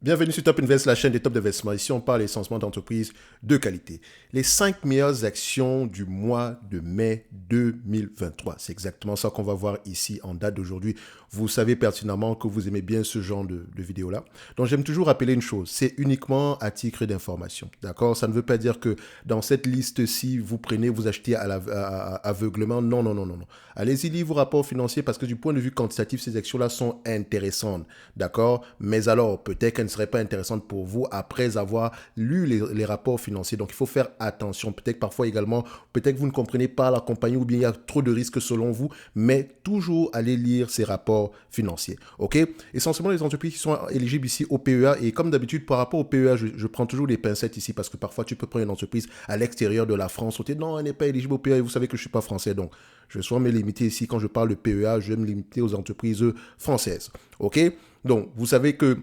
Bienvenue sur Top Invest, la chaîne des top d'investissement. Ici, on parle essentiellement d'entreprises de qualité. Les 5 meilleures actions du mois de mai 2023. C'est exactement ça qu'on va voir ici en date d'aujourd'hui. Vous savez pertinemment que vous aimez bien ce genre de vidéo-là. Donc, j'aime toujours rappeler une chose. C'est uniquement à titre d'information. D'accord? Ça ne veut pas dire que dans cette liste-ci, vous prenez, vous achetez aveuglement. Non, non, non, non, non. Allez-y, lisez vos rapports financiers parce que du point de vue quantitatif, ces actions-là sont intéressantes. D'accord? Mais alors, peut-être qu'elles ne seraient pas intéressantes pour vous après avoir lu les rapports financiers. Donc, il faut faire attention. Peut-être parfois également, peut-être que vous ne comprenez pas la compagnie ou bien il y a trop de risques selon vous, mais toujours allez lire ces rapports financiers. OK? Essentiellement, les entreprises qui sont éligibles ici au PEA, et comme d'habitude, par rapport au PEA, je prends toujours des pincettes ici parce que parfois, tu peux prendre une entreprise à l'extérieur de la France. Ou non, elle n'est pas éligible au PEA et vous savez que je ne suis pas français. Donc, je vais souvent me limiter ici. Quand je parle de PEA, je vais me limiter aux entreprises françaises. OK? Donc, vous savez que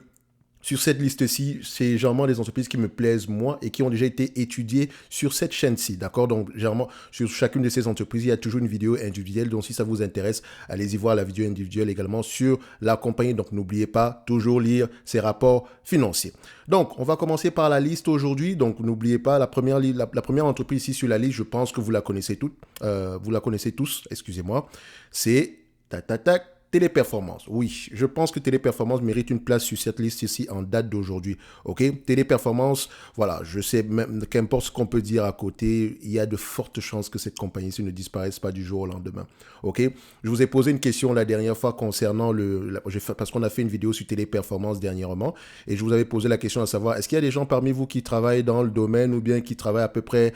sur cette liste-ci, c'est généralement des entreprises qui me plaisent moi et qui ont déjà été étudiées sur cette chaîne-ci, d'accord? Donc, généralement, sur chacune de ces entreprises, il y a toujours une vidéo individuelle. Donc, si ça vous intéresse, allez-y voir la vidéo individuelle également sur la compagnie. Donc, n'oubliez pas, toujours lire ces rapports financiers. Donc, on va commencer par la liste aujourd'hui. Donc, n'oubliez pas, la première entreprise ici sur la liste, je pense que vous la connaissez toutes, vous la connaissez tous, excusez-moi, c'est tac, tac, tac, Téléperformance, oui, je pense que Téléperformance mérite une place sur cette liste ici en date d'aujourd'hui. Ok, Téléperformance, voilà, je sais même, qu'importe ce qu'on peut dire à côté, il y a de fortes chances que cette compagnie-ci ne disparaisse pas du jour au lendemain. Ok, je vous ai posé une question la dernière fois concernant parce qu'on a fait une vidéo sur Téléperformance dernièrement, et je vous avais posé la question à savoir, est-ce qu'il y a des gens parmi vous qui travaillent dans le domaine ou bien qui travaillent à peu près,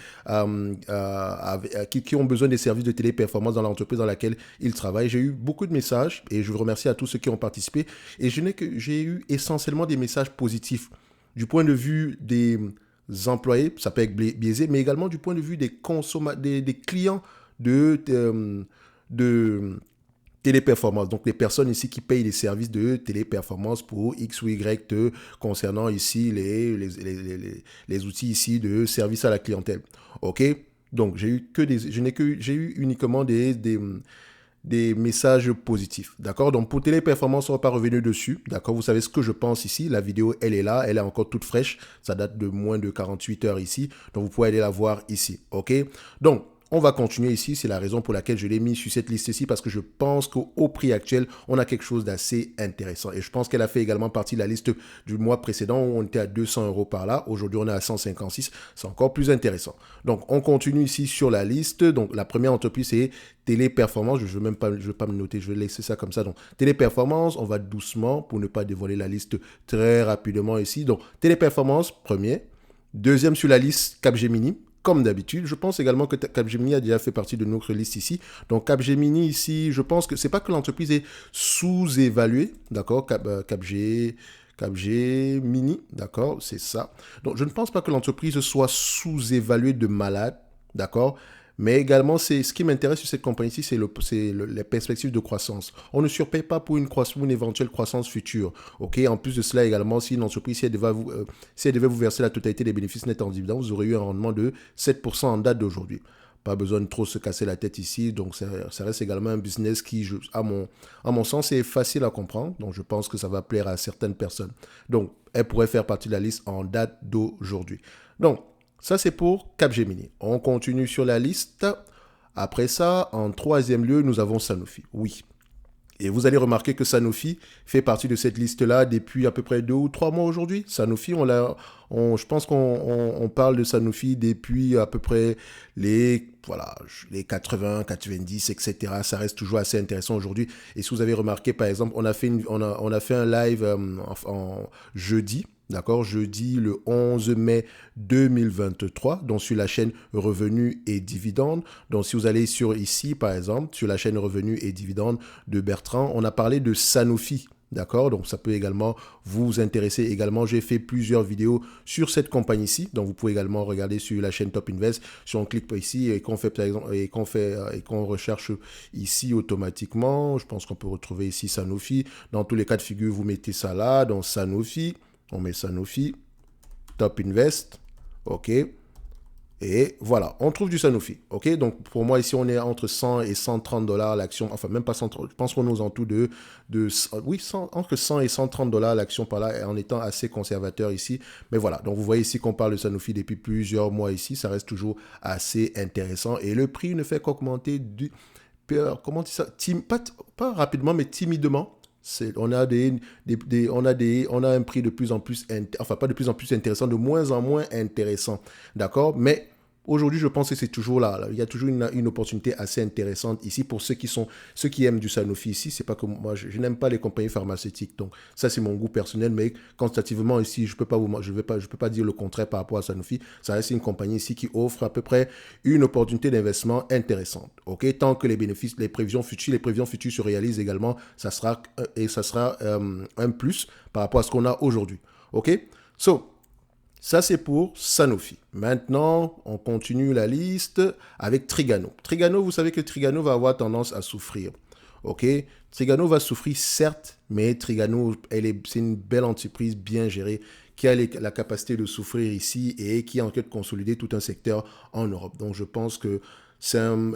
qui ont besoin des services de Téléperformance dans l'entreprise dans laquelle ils travaillent? J'ai eu beaucoup de messages et je vous remercie à tous ceux qui ont participé. Et j'ai eu essentiellement des messages positifs du point de vue des employés, ça peut être biaisé, mais également du point de vue des des clients de téléperformance. Donc, les personnes ici qui payent les services de téléperformance pour X ou Y concernant ici les outils ici de service à la clientèle. OK? Donc, j'ai eu uniquement des messages positifs. D'accord? Donc, pour Téléperformance, on ne va pas revenir dessus. D'accord? Vous savez ce que je pense ici. La vidéo, elle est là. Elle est encore toute fraîche. Ça date de moins de 48 heures ici. Donc, vous pouvez aller la voir ici. OK? Donc, on va continuer ici. C'est la raison pour laquelle je l'ai mis sur cette liste-ci parce que je pense qu'au prix actuel, on a quelque chose d'assez intéressant. Et je pense qu'elle a fait également partie de la liste du mois précédent où on était à 200 euros par là. Aujourd'hui, on est à 156. C'est encore plus intéressant. Donc, on continue ici sur la liste. Donc, la première entreprise, c'est Téléperformance. Je ne veux pas me noter. Je vais laisser ça comme ça. Donc, Téléperformance, on va doucement pour ne pas dévoiler la liste très rapidement ici. Donc, Téléperformance, premier. Deuxième sur la liste, Capgemini. Comme d'habitude, je pense également que Capgemini a déjà fait partie de notre liste ici. Donc Capgemini ici, je pense que c'est pas que l'entreprise est sous-évaluée, d'accord, Capgemini, d'accord, c'est ça. Donc je ne pense pas que l'entreprise soit sous-évaluée de malade, d'accord. Mais également, c'est ce qui m'intéresse sur cette compagnie-ci, c'est les perspectives de croissance. On ne surpaye pas pour une éventuelle croissance future. Ok. En plus de cela également, si une entreprise, si elle devait vous verser la totalité des bénéfices nets en dividende, vous aurez eu un rendement de 7% en date d'aujourd'hui. Pas besoin de trop se casser la tête ici. Donc, ça reste également un business qui, à mon sens, est facile à comprendre. Donc, je pense que ça va plaire à certaines personnes. Donc, elle pourrait faire partie de la liste en date d'aujourd'hui. Donc, ça, c'est pour Capgemini. On continue sur la liste. Après ça, en troisième lieu, nous avons Sanofi. Oui. Et vous allez remarquer que Sanofi fait partie de cette liste-là depuis à peu près 2 ou 3 mois aujourd'hui. Sanofi, je pense qu'on parle de Sanofi depuis à peu près les 80, 90, etc. Ça reste toujours assez intéressant aujourd'hui. Et si vous avez remarqué, par exemple, on a fait un live en jeudi. D'accord, jeudi le 11 mai 2023, donc sur la chaîne Revenus et Dividendes. Donc si vous allez sur ici, par exemple, sur la chaîne Revenus et Dividendes de Bertrand, on a parlé de Sanofi. D'accord, donc ça peut également vous intéresser également. J'ai fait plusieurs vidéos sur cette compagnie-ci, donc vous pouvez également regarder sur la chaîne Top Invest. Si on clique ici et qu'on fait par exemple et qu'on recherche ici automatiquement, je pense qu'on peut retrouver ici Sanofi. Dans tous les cas de figure, vous mettez ça là, donc Sanofi. On met Sanofi, Top Invest, OK. Et voilà, on trouve du Sanofi. OK, donc pour moi, ici, on est entre 100 et 130 dollars l'action. Enfin, même pas 130. Je pense qu'on est aux alentours oui, 100, entre 100 et 130 dollars l'action par là, en étant assez conservateur ici. Mais voilà, donc vous voyez ici qu'on parle de Sanofi depuis plusieurs mois ici. Ça reste toujours assez intéressant. Et le prix ne fait qu'augmenter comment on dit ça? Pas rapidement, mais timidement. On a on a un prix de plus en plus, enfin pas de plus en plus intéressant, de moins en moins intéressant, d'accord? Mais aujourd'hui, je pense que c'est toujours là. Il y a toujours une opportunité assez intéressante ici pour ceux qui aiment du Sanofi ici. C'est pas que moi, je n'aime pas les compagnies pharmaceutiques. Donc, ça, c'est mon goût personnel. Mais quantitativement ici, je peux pas dire le contraire par rapport à Sanofi. Ça reste une compagnie ici qui offre à peu près une opportunité d'investissement intéressante. OK? Tant que les prévisions futures se réalisent également, ça sera un plus par rapport à ce qu'on a aujourd'hui. OK? So, ça, c'est pour Sanofi. Maintenant, on continue la liste avec Trigano. Trigano, vous savez que Trigano va avoir tendance à souffrir. OK? Trigano va souffrir, certes, mais Trigano, c'est une belle entreprise bien gérée qui a la capacité de souffrir ici et qui est en train de consolider tout un secteur en Europe. Donc, je pense que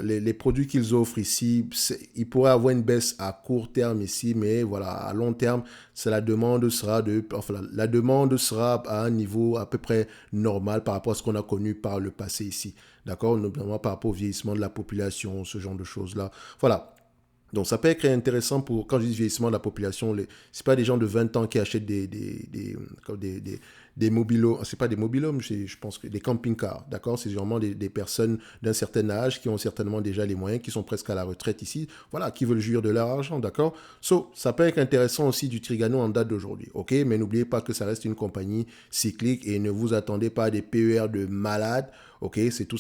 les produits qu'ils offrent ici, ils pourraient avoir une baisse à court terme ici, mais voilà, à long terme, la demande sera à un niveau à peu près normal par rapport à ce qu'on a connu par le passé ici. D'accord? Notamment par rapport au vieillissement de la population, ce genre de choses-là. Voilà. Donc, ça peut être intéressant quand je dis vieillissement de la population, c'est pas des gens de 20 ans qui achètent des mobilhomes, c'est pas des mobilhomes, je pense que des camping-cars, d'accord? C'est généralement des personnes d'un certain âge qui ont certainement déjà les moyens, qui sont presque à la retraite ici, voilà, qui veulent jouir de leur argent, d'accord? Ça peut être intéressant aussi du Trigano en date d'aujourd'hui, ok? Mais n'oubliez pas que ça reste une compagnie cyclique et ne vous attendez pas à des PER de malades, ok? C'est tout,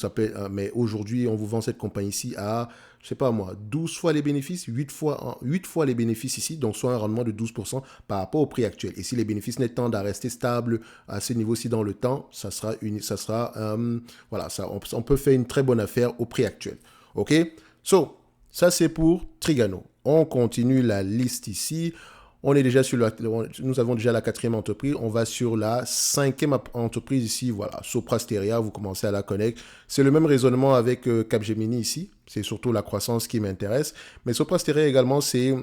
mais aujourd'hui, on vous vend cette compagnie-ci à, je sais pas moi, 12 fois les bénéfices, 8 fois les bénéfices ici, donc soit un rendement de 12% par rapport au prix actuel. Et si les bénéfices net tendent à rester stables à ce niveau-ci dans le temps, voilà, on peut faire une très bonne affaire au prix actuel. OK? Ça c'est pour Trigano. On continue la liste ici. Nous avons déjà la quatrième entreprise. On va sur la cinquième entreprise ici. Voilà, Sopra Steria, vous commencez à la connaître. C'est le même raisonnement avec Capgemini ici. C'est surtout la croissance qui m'intéresse. Mais Sopra Steria également, c'est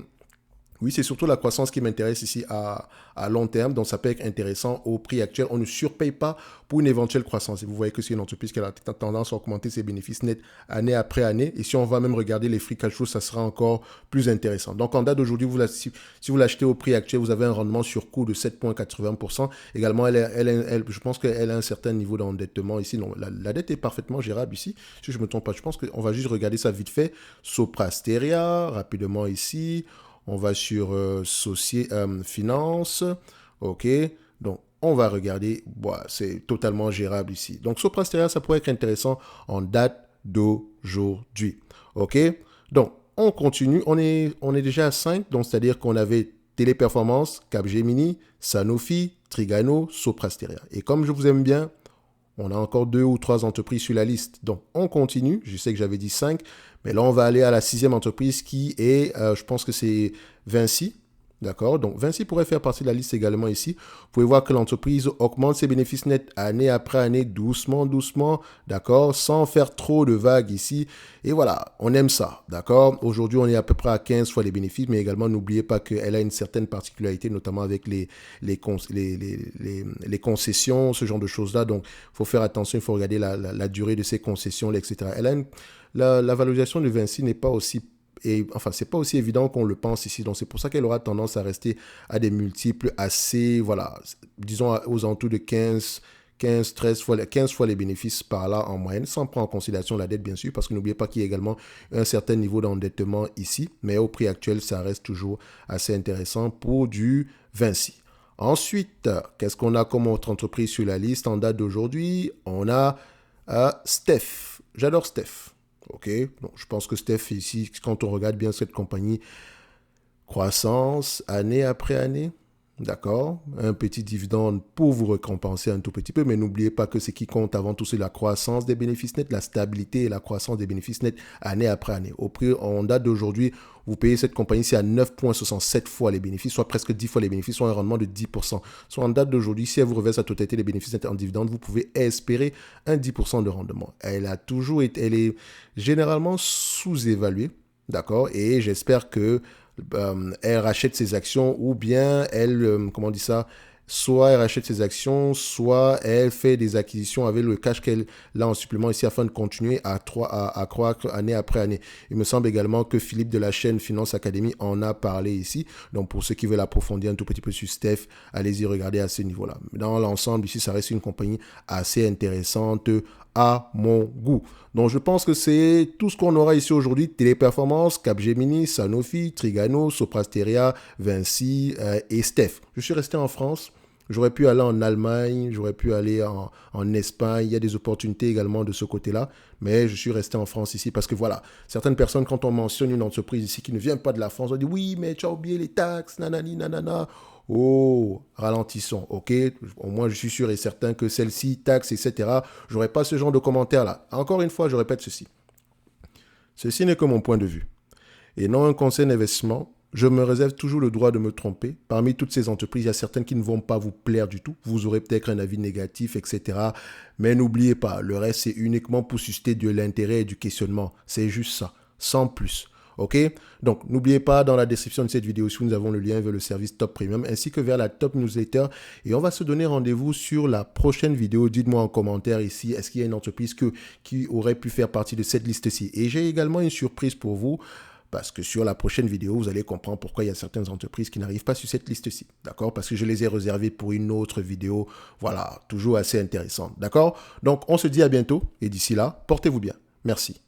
surtout la croissance qui m'intéresse ici à long terme. Donc, ça peut être intéressant au prix actuel. On ne surpaye pas pour une éventuelle croissance. Et vous voyez que c'est une entreprise qui a tendance à augmenter ses bénéfices nets année après année. Et si on va même regarder les free cash flow, ça sera encore plus intéressant. Donc, en date d'aujourd'hui, si vous l'achetez au prix actuel, vous avez un rendement sur coût de 7,80%. Également, je pense qu'elle a un certain niveau d'endettement ici. Non, la dette est parfaitement gérable ici. Si je ne me trompe pas, je pense qu'on va juste regarder ça vite fait. Sopra Steria, rapidement ici. On va sur Finance. OK. Donc, on va regarder. C'est totalement gérable ici. Donc, Sopra Steria, ça pourrait être intéressant en date d'aujourd'hui. OK. Donc, on continue. On est déjà à 5. Donc, c'est-à-dire qu'on avait Téléperformance, Capgemini, Sanofi, Trigano, Sopra Steria. Et comme je vous aime bien, on a encore 2 ou 3 entreprises sur la liste. Donc, on continue. Je sais que j'avais dit 5. Mais là, on va aller à la 6e entreprise qui est, je pense que c'est Vinci. D'accord? Donc, Vinci pourrait faire partie de la liste également ici. Vous pouvez voir que l'entreprise augmente ses bénéfices nets année après année, doucement, doucement. D'accord? Sans faire trop de vagues ici. Et voilà, on aime ça. D'accord? Aujourd'hui, on est à peu près à 15 fois les bénéfices, mais également, n'oubliez pas qu'elle a une certaine particularité, notamment avec les concessions, ce genre de choses-là. Donc, il faut faire attention, il faut regarder la durée de ces concessions, etc. La valorisation de Vinci n'est pas aussi c'est pas aussi évident qu'on le pense ici. Donc, c'est pour ça qu'elle aura tendance à rester à des multiples assez, voilà, disons aux alentours de 15, 13 fois, 15 fois les bénéfices par là en moyenne, sans prendre en considération la dette, bien sûr, parce que n'oubliez pas qu'il y a également un certain niveau d'endettement ici. Mais au prix actuel, ça reste toujours assez intéressant pour du Vinci. Ensuite, qu'est-ce qu'on a comme autre entreprise sur la liste en date d'aujourd'hui? On a Steph. J'adore Steph. OK, donc je pense que Steph, ici, quand on regarde bien cette compagnie, croissance année après année, D'accord? Un petit dividende pour vous récompenser un tout petit peu, mais n'oubliez pas que ce qui compte avant tout, c'est la croissance des bénéfices nets, la stabilité et la croissance des bénéfices nets année après année. Au prix, en date d'aujourd'hui, vous payez cette compagnie-ci à 9,67 fois les bénéfices, soit presque 10 fois les bénéfices, soit un rendement de 10%. Soit en date d'aujourd'hui, si elle vous reverse la totalité des bénéfices nets en dividende, vous pouvez espérer un 10% de rendement. Elle est généralement sous-évaluée, d'accord? Et j'espère que elle rachète ses actions ou bien elle, comment on dit ça, soit elle rachète ses actions, soit elle fait des acquisitions avec le cash qu'elle a en supplément ici afin de continuer à croître année après année. Il me semble également que Philippe de la chaîne Finance Academy en a parlé ici. Donc pour ceux qui veulent approfondir un tout petit peu sur Steph, allez-y regarder à ce niveau-là. Dans l'ensemble, ici, ça reste une compagnie assez intéressante à mon goût. Donc je pense que c'est tout ce qu'on aura ici aujourd'hui. Téléperformance, Capgemini, Sanofi, Trigano, Soprasteria, Vinci et Steph. Je suis resté en France. J'aurais pu aller en Allemagne, j'aurais pu aller en Espagne. Il y a des opportunités également de ce côté-là. Mais je suis resté en France ici parce que voilà, certaines personnes, quand on mentionne une entreprise ici qui ne vient pas de la France, on dit oui, mais tu as oublié les taxes, nanani, nanana. Oh, ralentissons, ok? Au moins, je suis sûr et certain que celle-ci, taxes, etc., j'aurais pas ce genre de commentaires-là. Encore une fois, je répète ceci. Ceci n'est que mon point de vue. Et non un conseil d'investissement. Je me réserve toujours le droit de me tromper. Parmi toutes ces entreprises, il y a certaines qui ne vont pas vous plaire du tout. Vous aurez peut-être un avis négatif, etc. Mais n'oubliez pas, le reste, c'est uniquement pour susciter de l'intérêt et du questionnement. C'est juste ça, sans plus. Ok? Donc, n'oubliez pas, dans la description de cette vidéo, si nous avons le lien vers le service Top Premium ainsi que vers la Top Newsletter. Et on va se donner rendez-vous sur la prochaine vidéo. Dites-moi en commentaire ici, est-ce qu'il y a une entreprise qui aurait pu faire partie de cette liste-ci? Et j'ai également une surprise pour vous. Parce que sur la prochaine vidéo, vous allez comprendre pourquoi il y a certaines entreprises qui n'arrivent pas sur cette liste-ci. D'accord? Parce que je les ai réservées pour une autre vidéo. Voilà, toujours assez intéressante. D'accord? Donc, on se dit à bientôt. Et d'ici là, portez-vous bien. Merci.